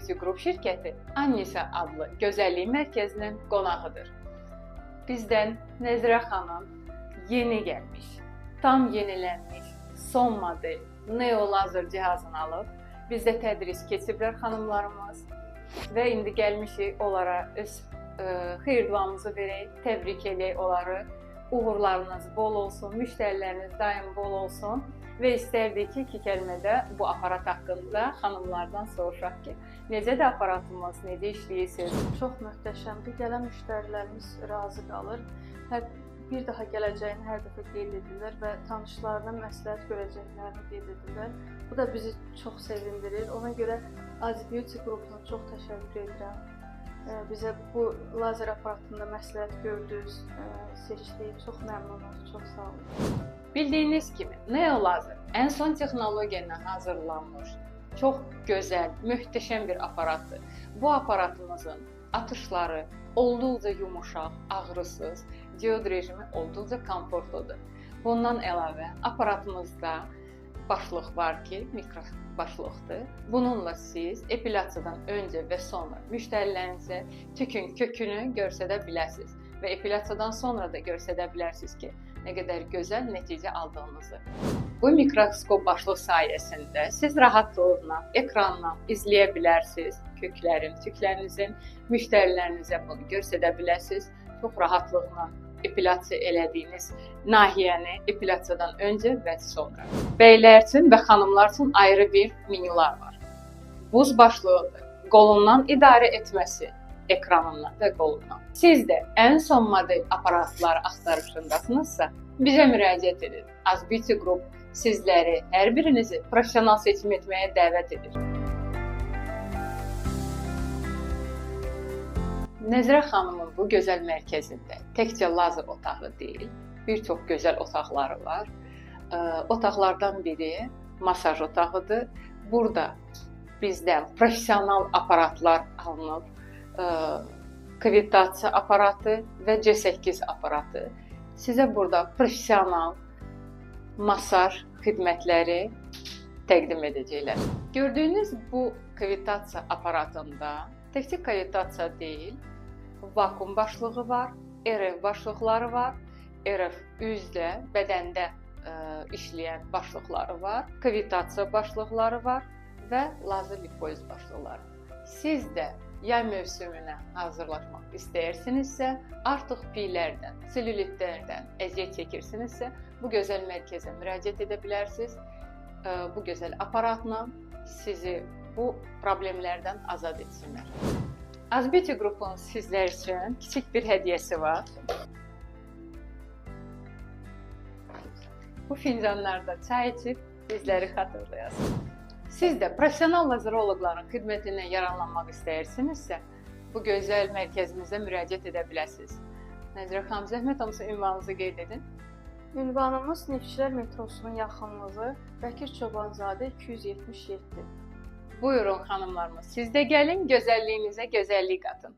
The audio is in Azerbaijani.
Beauty Group şirkəti Annisa adlı gözəllik mərkəzinin qonağıdır. Bizdən Nəzirə xanım yeni gəlmiş, tam yenilənmiş, son model Neo lazer cihazını alıb. Bizdə tədris keçiblər xanımlarımız və indi gəlmişik onlara öz xeyir-duamızı verək, təbrik edək onları. Uğurlarınız bol olsun, müştəriləriniz daim bol olsun və istərdik ki, iki kəlmədə bu aparat haqqında xanımlardan soruşaq ki, necədir aparatımız, necə işləyirsiniz? Çox möhtəşəmdir. Gələn müştərilərimiz razı qalır. Bir daha gələcəyini hər dəfə qeyd edirlər və tanışlarına məsləhət görəcəklərini qeyd edirlər. Bu da bizi çox sevindirir. Ona görə Azi Beauty Groupuna çox təşəkkür edirəm. Bizə bu lazer aparatında məsləhət gördünüz, seçdik. Çox məmnunuz, çox sağ olun. Bildiyiniz kimi, Neo lazer ən son texnologiya ilə hazırlanmış, çox gözəl, möhtəşəm bir aparatdır. Bu aparatımızın atışları olduqca yumuşaq, ağrısız, diod rejimi olduqca komfortludur. Bundan əlavə aparatımızda başlıq var ki, mikro başlıqdır. Bununla siz epilyasiyadan öncə və sonra müştərilərinizə tükün kökünü göstərə bilərsiniz və epilyasiyadan sonra da göstərə bilərsiniz ki, nə qədər gözəl nəticə aldığınızı. Bu mikroskop başlıq sayəsində siz rahatlıqla ekrandan izləyə bilərsiniz köklərin, tüklərinizin, müştərilərinizə bunu göstərə bilərsiniz. Çox rahatlıqla epilyasiya elədiyiniz nahiyəni epilyasiyadan öncə və sonra. Bəylər üçün və xanımlar üçün ayrı bir menyular var. Buz başlığıdır, qolundan idarə etməsi, ekranından və qolundan. Siz də ən son model aparatları axtarışındasınızsa, bizə müraciət edin. Azi Beauty Group sizləri, hər birinizi professional seçim etməyə dəvət edir. Nəzirə xanımın bu gözəl mərkəzində təkcə lazer otağı deyil, bir çox gözəl otaqları var. Otaqlardan biri masaj otağıdır. Burada bizdən professional aparatlar alınıb, kavitasiya aparatı və C8 aparatı. Sizə burada professional masaj xidmətləri təqdim edəcəklər. Gördüyünüz bu kavitasiya aparatında təkcə kavitasiya deyil, vakuum başlığı var, RF başlıqları var, RF üzlə, bədəndə işləyən başlıqları var, kavitasiya başlıqları var və lazer lipoz başlıqları. Siz də yay mövsümünə hazırlaşmaq istəyirsinizsə, artıq piylərdən, selülitlərdən əziyyət çəkirsinizsə, bu gözəl mərkəzə müraciət edə bilərsiniz. Bu gözəl aparatla sizi bu problemlərdən azad etsinlər. Azi Beauty Group'un sizlər üçün kiçik bir hədiyyəsi var. Bu fincanlarda çay içib bizləri xatırlayasınız. Siz də professional lazeroloqların xidmətindən yararlanmaq istəyirsinizsə, bu gözəl mərkəzimizə müraciət edə bilərsiniz. Nəzirə xanım, zəhmət olmasa ünvanınızı qeyd edin. Ünvanımız Neftçilər metrosunun yaxınlığı Bəkir Çobanzadə 277. Buyurun xanımlarımız, siz də gəlin, gözəlliyinizə gözəllik qatın.